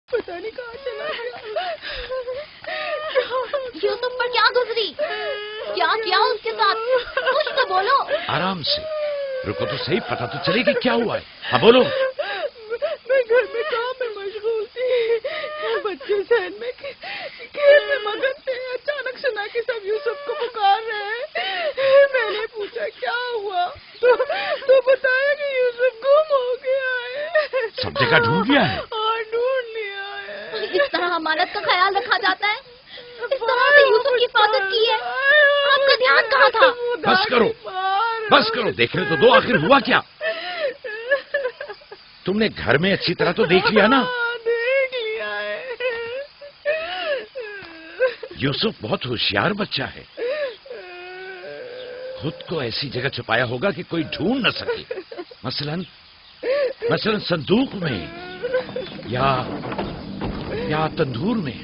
پتہ نہیں کہاں چلا گیا۔ یوسف پر کیا گزری؟ کیا کیا اس کے ساتھ؟ کچھ تو بولو۔ آرام سے، رکو تو صحیح، پتہ تو چلے کہ کیا ہوا ہے۔ ہاں بولو۔ میں گھر میں کام میں مشغول تھی، بچے ذہن میں کھیل میں مگن تھے، اچانک سنا کہ سب یوسف کو پکار رہے ہیں۔ میں نے پوچھا کیا ہوا تو بتایا کہ یوسف گم ہو گیا ہے۔ سب جگہ ڈھونڈ لیا ہے؟ اور ڈھونڈ لیا ہے۔ اس طرح امانت کا خیال رکھا جاتا ہے؟ اس طرح سے یوسف کی حفاظت کی ہے؟ آپ کا دھیان کہاں تھا؟ بس کرو، بس کرو، دیکھنے تو دو آخر ہوا کیا؟ تم نے گھر میں اچھی طرح تو دیکھ لیا نا؟ دیکھ لیا ہے۔ یوسف بہت ہوشیار بچہ ہے، خود کو ایسی جگہ چھپایا ہوگا کہ کوئی ڈھونڈ نہ سکے، مثلا صندوق میں یا تندور میں۔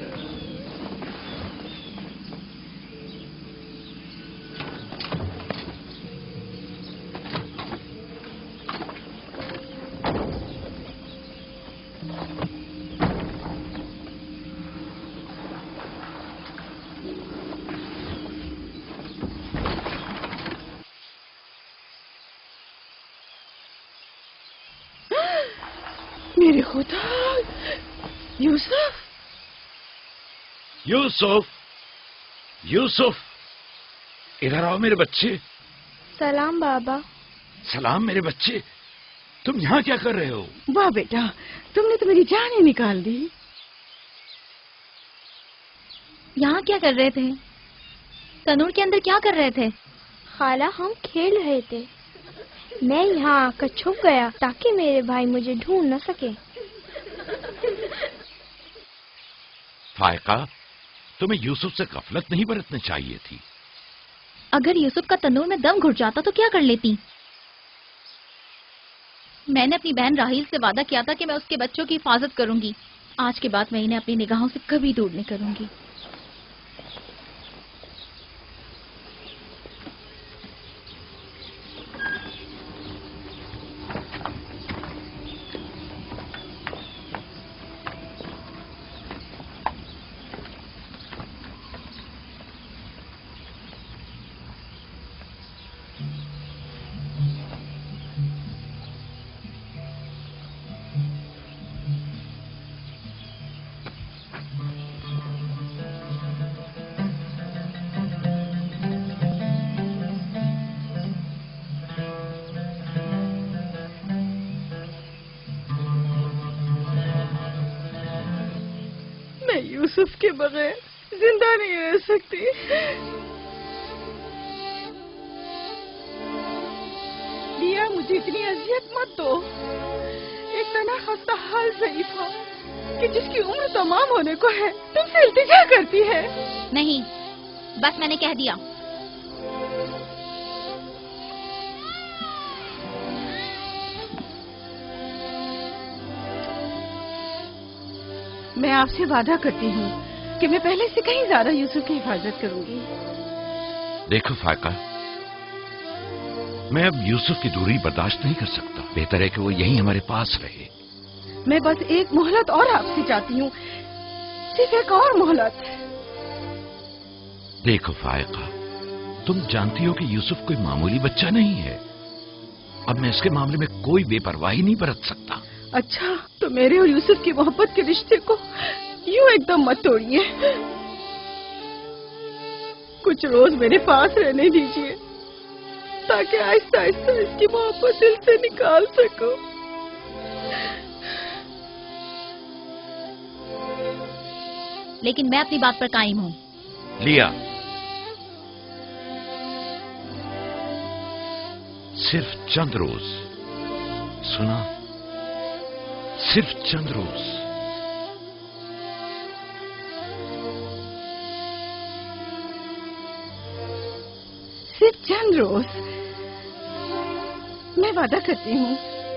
میرے خدا، یوسف! یوسف، یوسف، ادھر آؤ میرے بچے۔ سلام بابا۔ سلام میرے بچے، تم یہاں کیا کر رہے ہو؟ واہ بیٹا، تم نے تو میری جان ہی نکال دی۔ یہاں کیا کر رہے تھے؟ تنور کے اندر کیا کر رہے تھے؟ خالہ ہم کھیل رہے تھے، میں یہاں آ کر چھپ گیا تاکہ میرے بھائی مجھے ڈھونڈ نہ سکے۔ فائقہ، تمہیں یوسف سے غفلت نہیں برتنی چاہیے تھی۔ اگر یوسف کا تنور میں دم گھٹ جاتا تو کیا کر لیتی؟ میں نے اپنی بہن راحیل سے وعدہ کیا تھا کہ میں اس کے بچوں کی حفاظت کروں گی۔ آج کے بعد میں انہیں اپنی نگاہوں سے کبھی دور نہیں کروں گی۔ میں یوسف کے بغیر زندہ نہیں رہ سکتی۔ لیا، مجھے اتنی اذیت مت دو۔ ایک تنہا خستہ حال ضعیفہ کہ جس کی عمر تمام ہونے کو ہے تم سے التجا کرتی ہے۔ نہیں، بس میں نے کہہ دیا۔ میں آپ سے وعدہ کرتی ہوں کہ میں پہلے سے کہیں زیادہ یوسف کی حفاظت کروں گی۔ دیکھو فائقہ، میں اب یوسف کی دوری برداشت نہیں کر سکتا، بہتر ہے کہ وہ یہیں ہمارے پاس رہے۔ میں بس ایک مہلت اور آپ سے چاہتی ہوں، صرف ایک اور مہلت۔ دیکھو فائقہ، تم جانتی ہو کہ یوسف کوئی معمولی بچہ نہیں ہے، اب میں اس کے معاملے میں کوئی بے پرواہی نہیں برت سکتا۔ اچھا، تو میرے اور یوسف کی محبت کے رشتے کو یوں ایک دم مت توڑیے، کچھ روز میرے پاس رہنے دیجیے تاکہ آہستہ آہستہ اس کی محبت دل سے نکال سکوں۔ لیکن میں اپنی بات پر قائم ہوں۔ لیا، صرف چند روز، سنا، صرف چند روز۔ صرف چند روز؟ میں وعدہ کرتی ہوں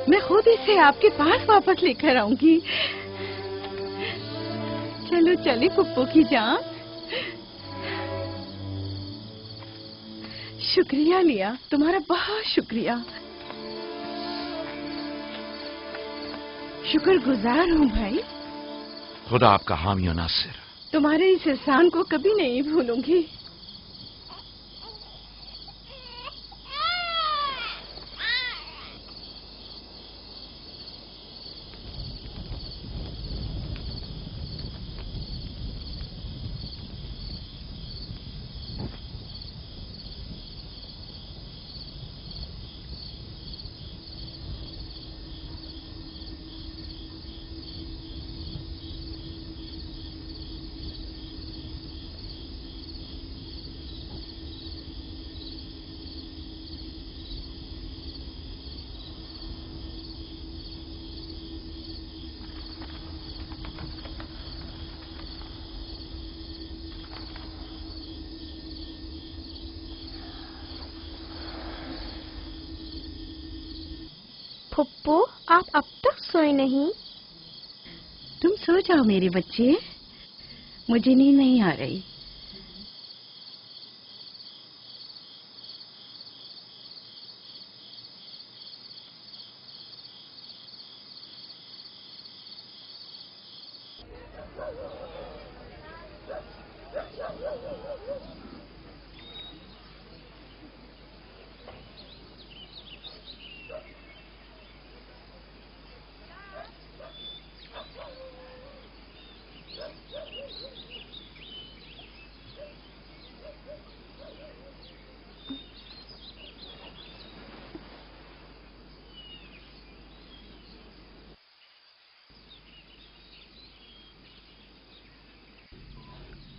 میں خود اسے آپ کے پاس واپس لے کر آؤں گی۔ چلو چلے پپو کی جان۔ شکریہ لیا، تمہارا بہت شکریہ۔ شکر گزار ہوں بھائی۔ خدا آپ کا حامی و ناصر. تمہارے اس احسان کو کبھی نہیں بھولوں گی. پھپھو آپ اب تک سوئے نہیں؟ تم سو جاؤ میرے بچے، مجھے نیند نہیں آ رہی.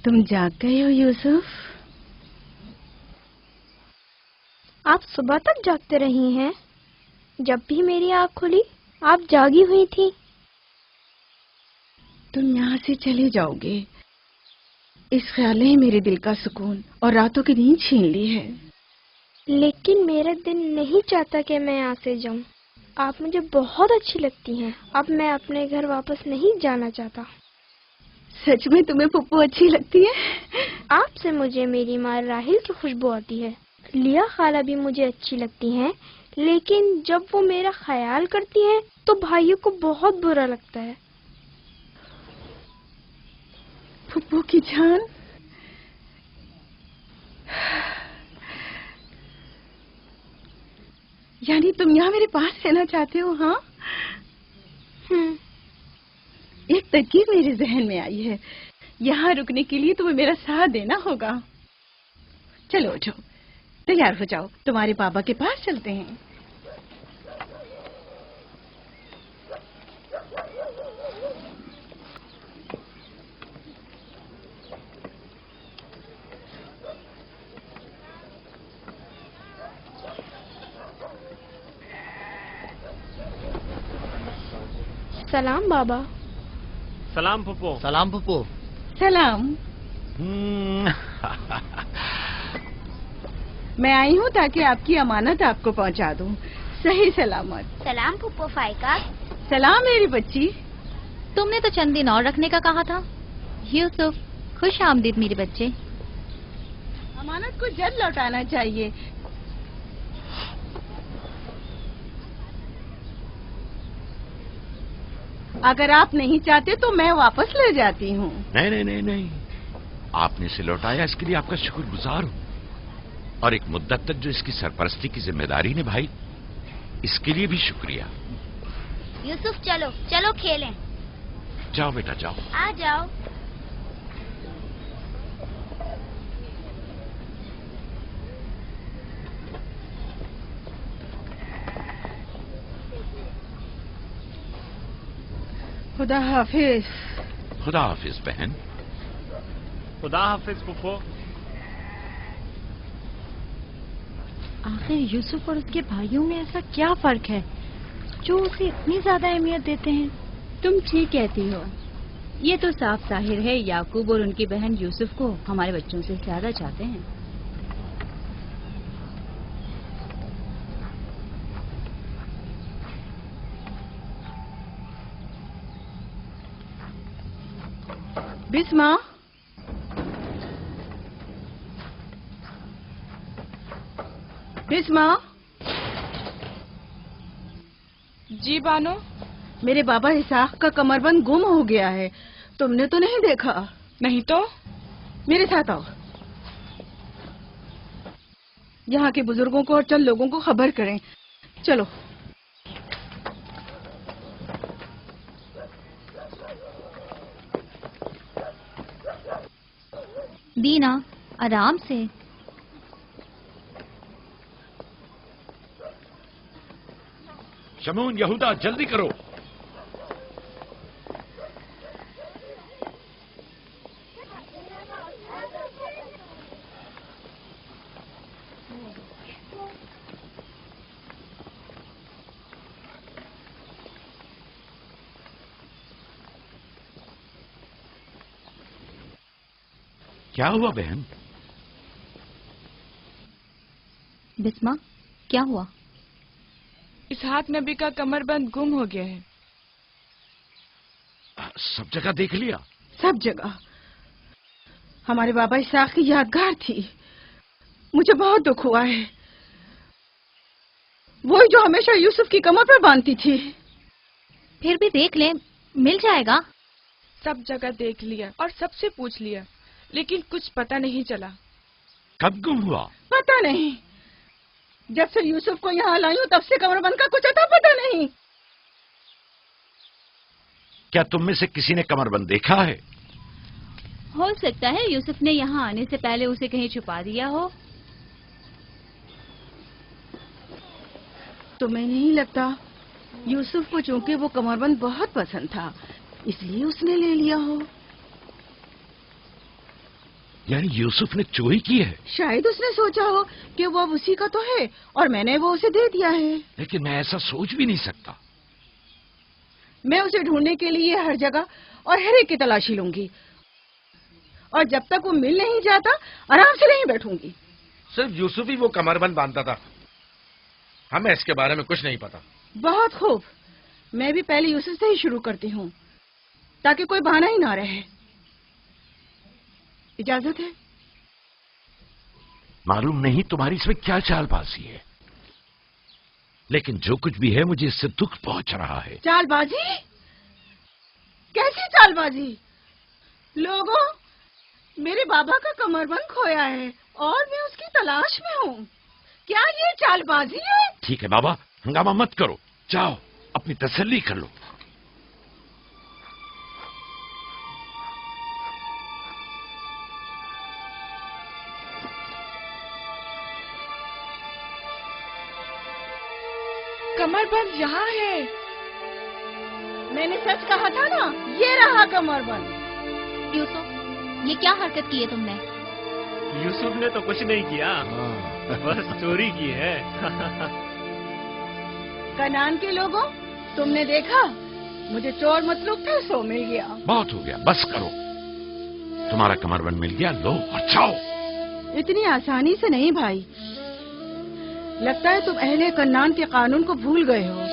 تم جاگ گئے ہو یوسف؟ آپ صبح تک جاگتے رہی ہیں؟ جب بھی میری آنکھ کھلی آپ جاگی ہوئی تھی. تم یہاں سے چلے جاؤ گے، اس خیال نے میرے دل کا سکون اور راتوں کی نیند چھین لی ہے. لیکن میرا دل نہیں چاہتا کہ میں یہاں سے جاؤں. آپ مجھے بہت اچھی لگتی ہیں. اب میں اپنے گھر واپس نہیں جانا چاہتا. سچ میں تمہیں پھپھو اچھی لگتی ہے؟ آپ سے مجھے میری ماں راحیل کی خوشبو آتی ہے. لیا خالہ بھی مجھے اچھی لگتی ہیں، لیکن جب وہ میرا خیال کرتی ہیں تو بھائیوں کو بہت برا لگتا ہے. پھپھو کی جان، یعنی تم یہاں میرے پاس رہنا چاہتے ہو؟ ہاں. ایک ترکیب میرے ذہن میں آئی ہے. یہاں رکنے کے لیے تمہیں میرا ساتھ دینا ہوگا. چلو اٹھو، تیار ہو جاؤ، تمہارے بابا کے پاس چلتے ہیں. سلام بابا. سلام پھپھو. سلام پھپھو. سلام. میں آئی ہوں تاکہ آپ کی امانت آپ کو پہنچا دوں صحیح سلامت. سلام پھپھو فائقہ. سلام میری بچی. تم نے تو چند دن اور رکھنے کا کہا تھا. یوسف، خوش آمدید میرے بچے. امانت کو جلد لوٹانا چاہیے. اگر آپ نہیں چاہتے تو میں واپس لے جاتی ہوں. نہیں نہیں نہیں نہیں، آپ نے اسے لوٹایا، اس کے لیے آپ کا شکر گزار ہوں. اور ایک مدت تک جو اس کی سرپرستی کی ذمہ داری نبھائی، اس کے لیے بھی شکریہ. یوسف چلو چلو کھیلیں. جاؤ بیٹا جاؤ. آ جاؤ. خدا حافظ. خدا حافظ بہن. خدا حافظ پھپھو. آخر یوسف اور اس کے بھائیوں میں ایسا کیا فرق ہے جو اسے اتنی زیادہ اہمیت دیتے ہیں؟ تم ٹھیک کہتی ہو. یہ تو صاف ظاہر ہے یعقوب اور ان کی بہن یوسف کو ہمارے بچوں سے زیادہ چاہتے ہیں. بسما، بسما. جی بانو. میرے بابا اسحاق کا کمر بند گم ہو گیا ہے. تم نے تو نہیں دیکھا؟ نہیں تو میرے ساتھ آؤ، یہاں کے بزرگوں کو اور چند لوگوں کو خبر کریں. چلو. دینا آرام سے. شمعون، یہودا، جلدی کرو. کیا ہوا بہن؟ بسما، کیا ہوا؟ اسحاق نبی کا کمر بند گم ہو گیا ہے. سب جگہ دیکھ لیا؟ سب جگہ. ہمارے بابا اسحاق کی یادگار تھی. مجھے بہت دکھ ہوا ہے. وہی جو ہمیشہ یوسف کی کمر پر باندھتی تھی. پھر بھی دیکھ لیں، مل جائے گا. سب جگہ دیکھ لیا اور سب سے پوچھ لیا، لیکن کچھ پتہ نہیں چلا. کب گم ہوا؟ پتہ نہیں. جب سے یوسف کو یہاں لائی ہوں تب سے کمر بند کا کچھ اتا پتہ نہیں. کیا تم میں سے کسی نے کمر بند دیکھا ہے؟ ہو سکتا ہے یوسف نے یہاں آنے سے پہلے اسے کہیں چھپا دیا ہو. تمہیں نہیں لگتا یوسف کو چونکہ وہ کمر بند بہت پسند تھا اس لیے اس نے لے لیا ہو؟ یعنی یوسف نے چوری کی ہے؟ شاید اس نے سوچا ہو کہ وہ اب اسی کا تو ہے اور میں نے وہ اسے دے دیا ہے. لیکن میں ایسا سوچ بھی نہیں سکتا. میں اسے ڈھونڈنے کے لیے ہر جگہ اور ہر ایک کی تلاشی لوں گی، اور جب تک وہ مل نہیں جاتا آرام سے نہیں بیٹھوں گی. صرف یوسف ہی وہ کمر بند باندھتا تھا، ہمیں اس کے بارے میں کچھ نہیں پتا. بہت خوب. میں بھی پہلے یوسف سے ہی شروع کرتی ہوں تاکہ کوئی بہانہ ہی نہ رہے. اجازت ہے؟ معلوم نہیں تمہاری اس میں کیا چال بازی ہے، لیکن جو کچھ بھی ہے مجھے اس سے دکھ پہنچ رہا ہے. چال بازی؟ کیسی چال بازی؟ لوگوں، میرے بابا کا کمر بند کھویا ہے اور میں اس کی تلاش میں ہوں. کیا یہ چال بازی ہے؟ ٹھیک ہے بابا، ہنگامہ مت کرو، جاؤ اپنی تسلی کر لو. کمر بند یہاں ہے. میں نے سچ کہا تھا نا، یہ رہا کمر بند. یوسف، یہ کیا حرکت کی ہے تم نے؟ یوسف نے تو کچھ نہیں کیا، بس چوری کی ہے. کنعان کے لوگوں، تم نے دیکھا مجھے چور مطلوب تھا، سو مل گیا. بہت ہو گیا، بس کرو. تمہارا کمر بند مل گیا، لو اور جاؤ. اتنی آسانی سے نہیں بھائی. لگتا ہے تم اہل کنعان کے قانون کو بھول گئے ہو.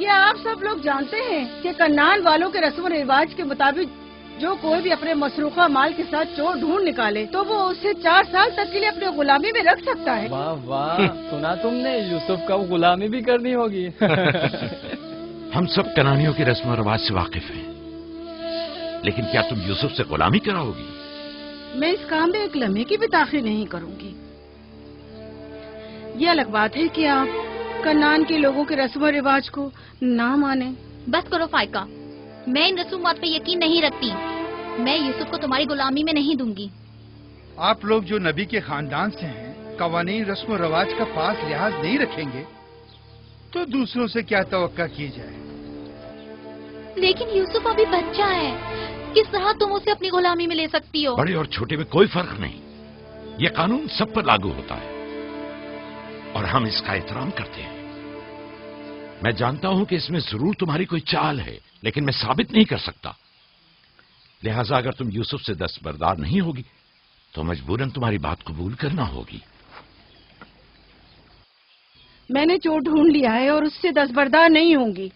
یہ آپ سب لوگ جانتے ہیں کہ کنعان والوں کے رسم و رواج کے مطابق جو کوئی بھی اپنے مسروقہ مال کے ساتھ چور ڈھونڈ نکالے تو وہ اسے 4 سال تک کے لیے اپنے غلامی میں رکھ سکتا ہے. واہ واہ، سنا تم نے یوسف کا غلامی بھی کرنی ہوگی. ہم سب کنانیوں کے رسم و رواج سے واقف ہیں، لیکن کیا تم یوسف سے غلامی کراؤ گی؟ میں اس کام میں ایک لمحے کی بھی تاخیر نہیں کروں گی. یہ الگ بات ہے کہ آپ کنعان کے لوگوں کے رسم و رواج کو نہ مانیں. بس کرو فائقہ، میں ان رسومات پہ یقین نہیں رکھتی. میں یوسف کو تمہاری غلامی میں نہیں دوں گی. آپ لوگ جو نبی کے خاندان سے ہیں، قوانین رسم و رواج کا پاس لحاظ نہیں رکھیں گے تو دوسروں سے کیا توقع کی جائے. لیکن یوسف ابھی بچہ ہے، کس طرح تم اسے اپنی غلامی میں لے سکتی ہو؟ بڑے اور چھوٹے میں کوئی فرق نہیں، یہ قانون سب پر لاگو ہوتا ہے اور ہم اس کا احترام کرتے ہیں. میں جانتا ہوں کہ اس میں ضرور تمہاری کوئی چال ہے، لیکن میں ثابت نہیں کر سکتا. لہذا اگر تم یوسف سے دستبردار نہیں ہوگی تو مجبوراً تمہاری بات قبول کرنا ہوگی. میں نے چور ڈھونڈ لیا ہے اور اس سے دستبردار نہیں ہوں گی.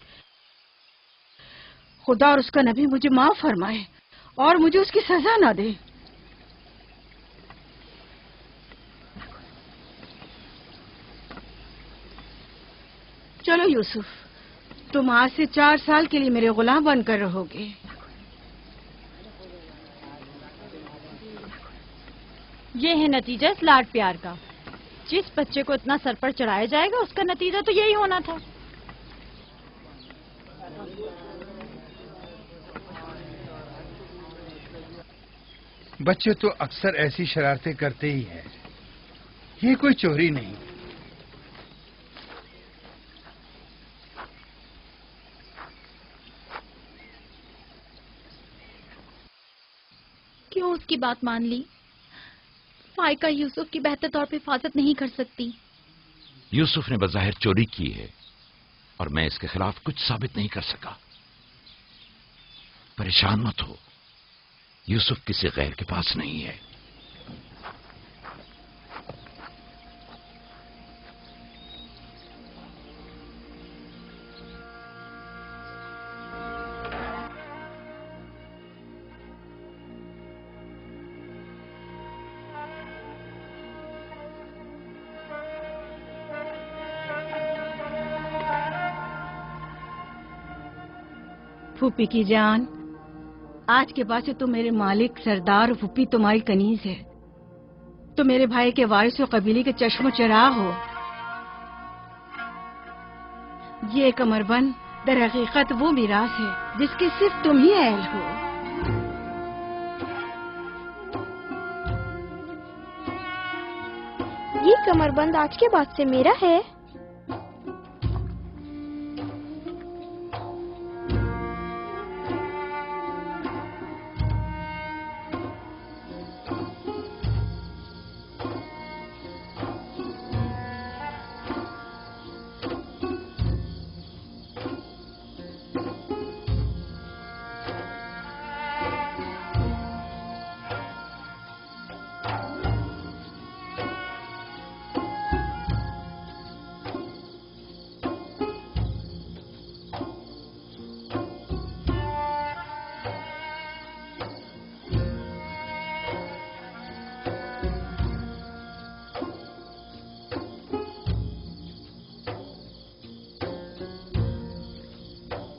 خدا اور اس کا نبی مجھے معاف فرمائے اور مجھے اس کی سزا نہ دے. چلو یوسف، تم آج سے 4 سال کے لیے میرے غلام بن کر رہو گے. یہ ہے نتیجہ اس لاڈ پیار کا. جس بچے کو اتنا سر پر چڑھایا جائے گا اس کا نتیجہ تو یہی ہونا تھا. بچے تو اکثر ایسی شرارتیں کرتے ہی ہیں. یہ کوئی چوری نہیں. کیوں اس کی بات مان لی؟ فائقہ یوسف کی بہتر طور پہ حفاظت نہیں کر سکتی. یوسف نے بظاہر چوری کی ہے اور میں اس کے خلاف کچھ ثابت نہیں کر سکا. پریشان مت ہو، یوسف کسی غیر کے پاس نہیں ہے. پھوپھی کی جان، آج کے بعد سے تو میرے مالک سردار اور پھوپھی تمہاری کنیز ہے. تو میرے بھائی کے وارث و قبیلے کے چشم و چراغ ہو. یہ کمر بند در حقیقت وہ میراث ہے جس کے صرف تم ہی اہل ہو. یہ کمر بند آج کے بعد سے میرا ہے.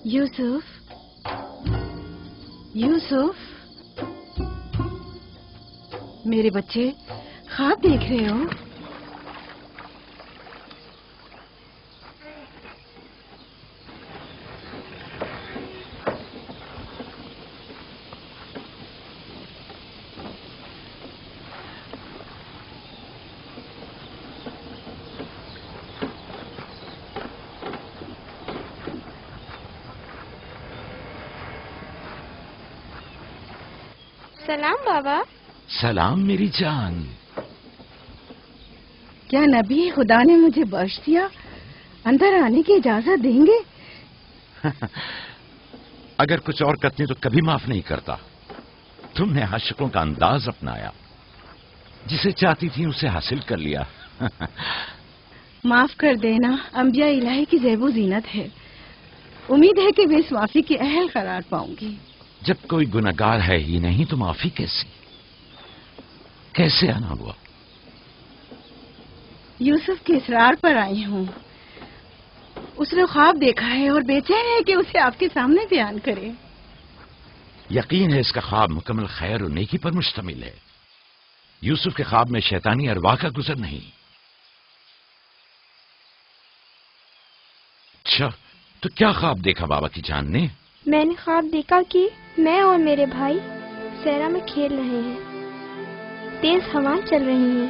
یوسف، یوسف، میرے بچے خواب دیکھ رہے ہو؟ سلام بابا. سلام میری جان. کیا نبی خدا نے مجھے بخش دیا؟ اندر آنے کی اجازت دیں گے؟ اگر کچھ اور کرتی تو کبھی معاف نہیں کرتا. تم نے عاشقوں کا انداز اپنایا، جسے چاہتی تھی اسے حاصل کر لیا. معاف کر دینا انبیاء الہی کی زیب و زینت ہے. امید ہے کہ میں اس معافی کی اہل قرار پاؤں گی. جب کوئی گنہگار ہے ہی نہیں تو معافی کیسے آنا ہوا؟ یوسف کے اصرار پر آئی ہوں. اس نے خواب دیکھا ہے اور بے چین ہے کہ اسے آپ کے سامنے بیان کرے. یقین ہے اس کا خواب مکمل خیر و نیکی پر مشتمل ہے. یوسف کے خواب میں شیطانی ارواح کا گزر نہیں. اچھا، تو کیا خواب دیکھا بابا کی جان نے؟ میں نے خواب دیکھا کہ میں اور میرے بھائی صحرا میں کھیل رہے ہیں. تیز ہوائیں چل رہی ہیں.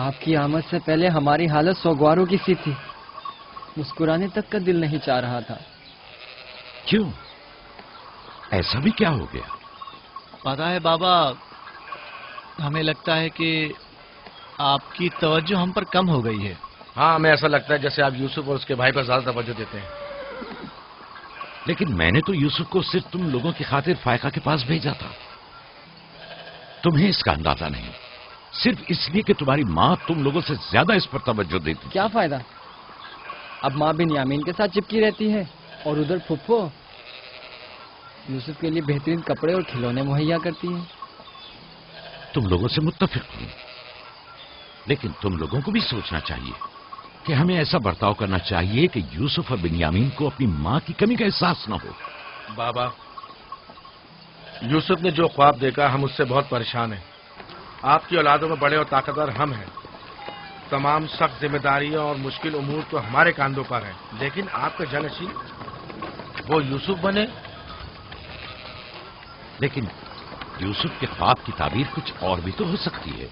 آپ کی آمد سے پہلے ہماری حالت سوگواروں کی سی تھی. مسکرانے تک کا دل نہیں چاہ رہا تھا. کیوں؟ ایسا بھی کیا ہو گیا؟ پتا ہے بابا، ہمیں لگتا ہے کہ آپ کی توجہ ہم پر کم ہو گئی ہے. ہاں، ہمیں ایسا لگتا ہے جیسے آپ یوسف اور اس کے بھائی پر زیادہ توجہ دیتے ہیں. لیکن میں نے تو یوسف کو صرف تم لوگوں کی خاطر فائقہ کے پاس بھیجا تھا. تمہیں اس کا اندازہ نہیں، صرف اس لیے کہ تمہاری ماں تم لوگوں سے زیادہ اس پر توجہ دیتی. کیا فائدہ؟ اب ماں بنیامین کے ساتھ چپکی رہتی ہے اور ادھر پھپھو یوسف کے لیے بہترین کپڑے اور کھلونے مہیا کرتی ہیں. تم لوگوں سے متفق ہوں، لیکن تم لوگوں کو بھی سوچنا چاہیے کہ ہمیں ایسا برتاؤ کرنا چاہیے کہ یوسف اور بنیامین کو اپنی ماں کی کمی کا احساس نہ ہو. بابا، یوسف نے جو خواب دیکھا ہم اس سے بہت پریشان ہیں. آپ کی اولادوں میں بڑے اور طاقتور ہم ہیں. تمام سخت ذمہ داریاں اور مشکل امور تو ہمارے کاندھوں پر ہیں، لیکن آپ کا جانشین وہ یوسف بنے. لیکن یوسف کے خواب کی تعبیر کچھ اور بھی تو ہو سکتی ہے.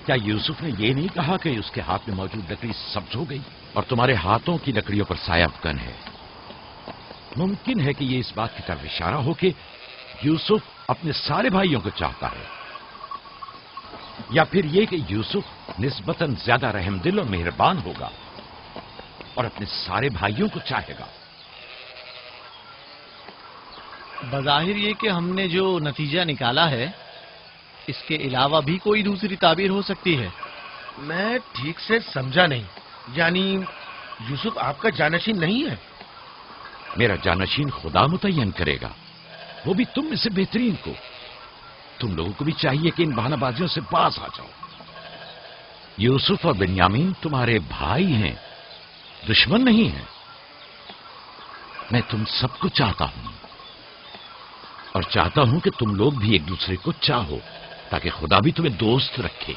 کیا یوسف نے یہ نہیں کہا کہ اس کے ہاتھ میں موجود لکڑی سبز ہو گئی اور تمہارے ہاتھوں کی لکڑیوں پر سایہ افکن ہے؟ ممکن ہے کہ یہ اس بات کی طرف اشارہ ہو کہ یوسف اپنے سارے بھائیوں کو چاہتا ہے، یا پھر یہ کہ یوسف نسبتاً زیادہ رحم دل اور مہربان ہوگا اور اپنے سارے بھائیوں کو چاہے گا. بظاہر یہ کہ ہم نے جو نتیجہ نکالا ہے اس کے علاوہ بھی کوئی دوسری تعبیر ہو سکتی ہے. میں ٹھیک سے سمجھا نہیں. یعنی یوسف آپ کا جانشین نہیں ہے؟ میرا جانشین خدا متعین کرے گا، وہ بھی تم میں سے بہترین کو. تم لوگوں کو بھی چاہیے کہ ان بہانہ بازیوں سے باز آ جاؤ. یوسف اور بنیامین تمہارے بھائی ہیں، دشمن نہیں ہیں. میں تم سب کو چاہتا ہوں اور چاہتا ہوں کہ تم لوگ بھی ایک دوسرے کو چاہو تاکہ خدا بھی تمہیں دوست رکھے.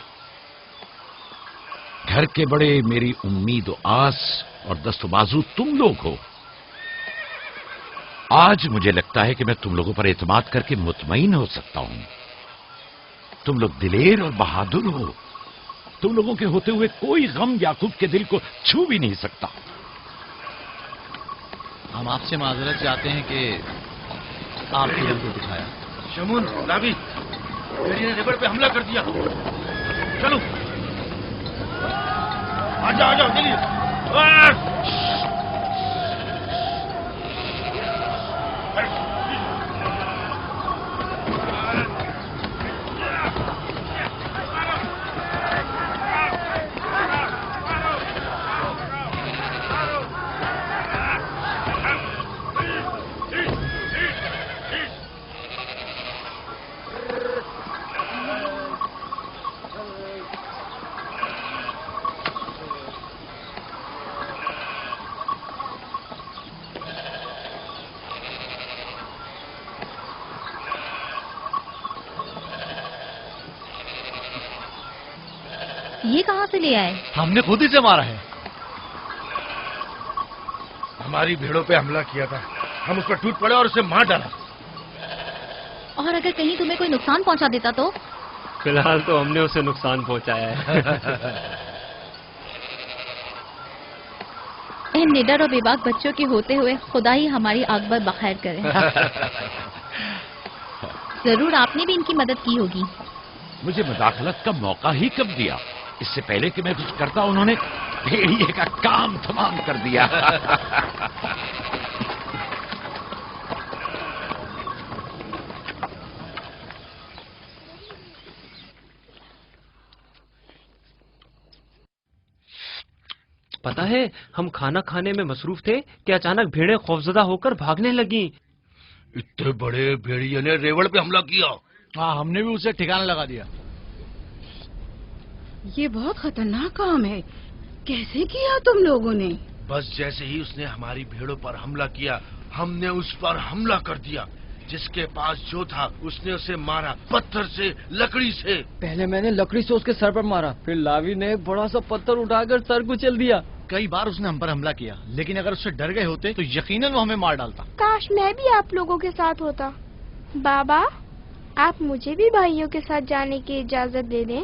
گھر کے بڑے میری امید و آس اور دست و بازو تم لوگ ہو. آج مجھے لگتا ہے کہ میں تم لوگوں پر اعتماد کر کے مطمئن ہو سکتا ہوں. تم لوگ دلیر اور بہادر ہو. تم لوگوں کے ہوتے ہوئے کوئی غم یعقوب کے دل کو چھو بھی نہیں سکتا. ہم آپ سے معذرت چاہتے ہیں کہ آپ نے ہم کو دکھایا. شمون، راوی، میری نے ریبر پہ حملہ کر دیا. چلو آ جاؤ چلیے. یہ کہاں سے لے آئے؟ ہم نے خود ہی سے مارا ہے. ہماری بھیڑوں پہ حملہ کیا تھا، ہم اس پر ٹوٹ پڑے اور اسے مار ڈالا. اور اگر کہیں تمہیں کوئی نقصان پہنچا دیتا تو؟ فی الحال تو ہم نے اسے نقصان پہنچایا ہے. ان نڈر اور بے باک بچوں کے ہوتے ہوئے خدا ہی ہماری عاقبت بخیر کرے. ضرور آپ نے بھی ان کی مدد کی ہوگی. مجھے مداخلت کا موقع ہی کب دیا؟ اس سے پہلے کہ میں کچھ کرتا انہوں نے بھیڑیے کا کام تمام کر دیا. پتا ہے ہم کھانا کھانے میں مصروف تھے کہ اچانک بھیڑیں خوفزدہ ہو کر بھاگنے لگیں. اتنے بڑے بھیڑیے نے ریوڑ پہ حملہ کیا. ہاں، ہم نے بھی اسے ٹھکانہ لگا دیا. یہ بہت خطرناک کام ہے. کیسے کیا تم لوگوں نے؟ بس جیسے ہی اس نے ہماری بھیڑوں پر حملہ کیا ہم نے اس پر حملہ کر دیا. جس کے پاس جو تھا اس نے اسے مارا، پتھر سے، لکڑی سے. پہلے میں نے لکڑی سے اس کے سر پر مارا، پھر لاوی نے ایک بڑا سا پتھر اٹھا کر سر کو چل دیا. کئی بار اس نے ہم پر حملہ کیا، لیکن اگر اس سے ڈر گئے ہوتے تو یقیناً وہ ہمیں مار ڈالتا. کاش میں بھی آپ لوگوں کے ساتھ ہوتا. بابا، آپ مجھے بھی بھائیوں کے ساتھ جانے کی اجازت دے دیں.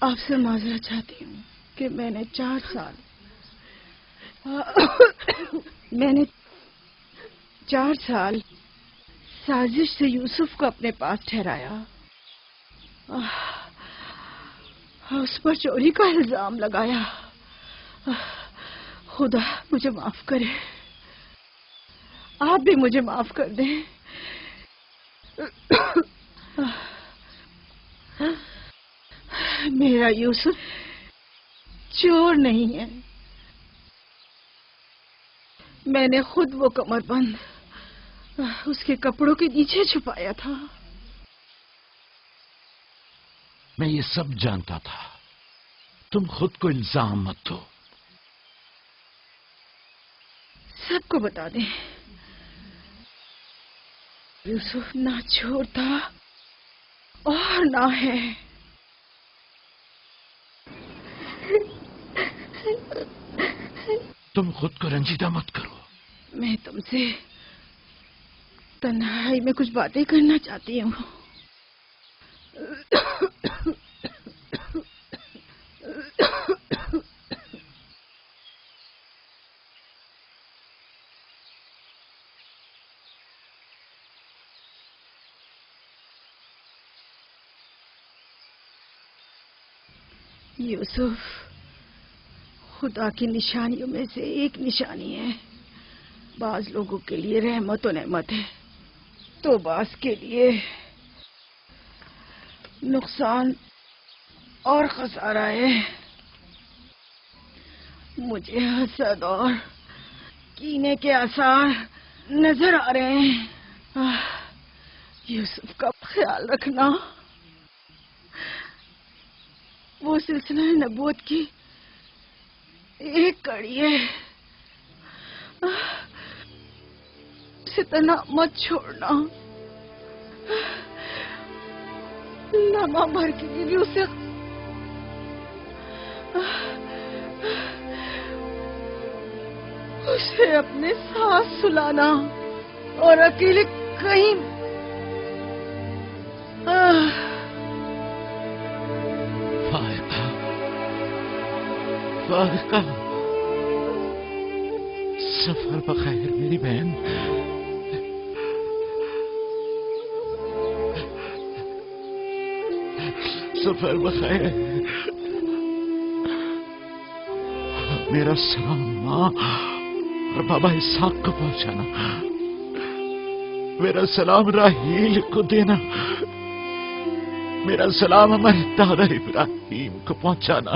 آپ سے معذرت چاہتی ہوں کہ میں نے 4 سال سازش سے یوسف کو اپنے پاس ٹھہرایا، اس پر چوری کا الزام لگایا۔ خدا مجھے معاف کرے، آپ بھی مجھے معاف کر دیں۔ میرا یوسف چور نہیں ہے، میں نے خود وہ کمر بند اس کے کپڑوں کے نیچے چھپایا تھا۔ میں یہ سب جانتا تھا، تم خود کو الزام مت دو۔ سب کو بتا دیں، یوسف نہ چور تھا اور نہ ہے۔ تم خود کو رنجیدہ مت کرو۔ میں تم سے تنہائی میں کچھ باتیں کرنا چاہتی ہوں۔ یوسف خدا کی نشانیوں میں سے ایک نشانی ہے۔ بعض لوگوں کے لیے رحمت و نعمت ہے تو بعض کے لیے نقصان اور خسارہ ہے۔ مجھے حسد اور کینے کے آثار نظر آ رہے ہیں۔ یوسف کا خیال رکھنا، وہ سلسلہ نبوت کی ایک کڑی ہے، اسے تنہا مت چھوڑنا۔ لمحہ بھر کے لیے بھی اسے اپنے ساتھ سلانا اور اکیلے کہیں فائقہ، سفر بخیر میری بہن۔ سفر بخیر۔ میرا سلام ماں اور بابا اسحاق کو پہنچانا، میرا سلام راہیل کو دینا، میرا سلام ہمارے دادا ابراہیم کو پہنچانا۔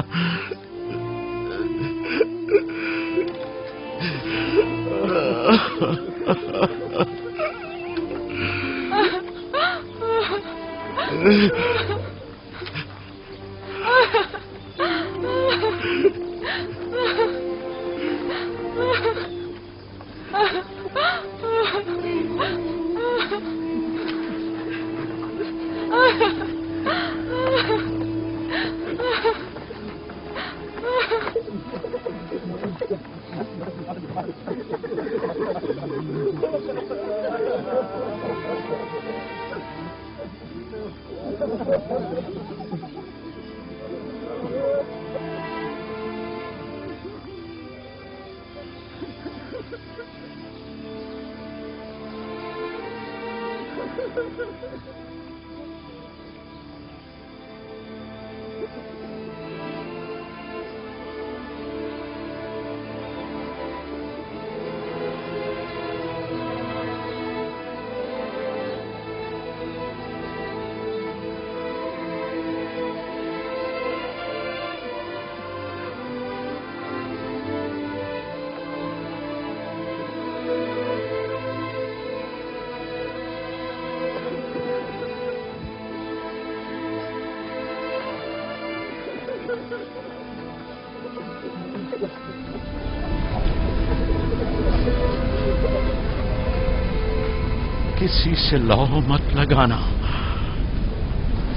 کسی سے لو مت لگانا،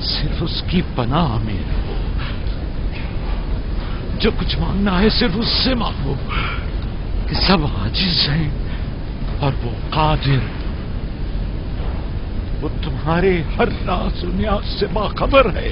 صرف اس کی پناہ میں رہو۔ جو کچھ مانگنا ہے صرف اس سے مانگو کہ سب عاجز ہیں اور وہ قادر، وہ تمہارے ہر راز و نیاز سے باخبر ہے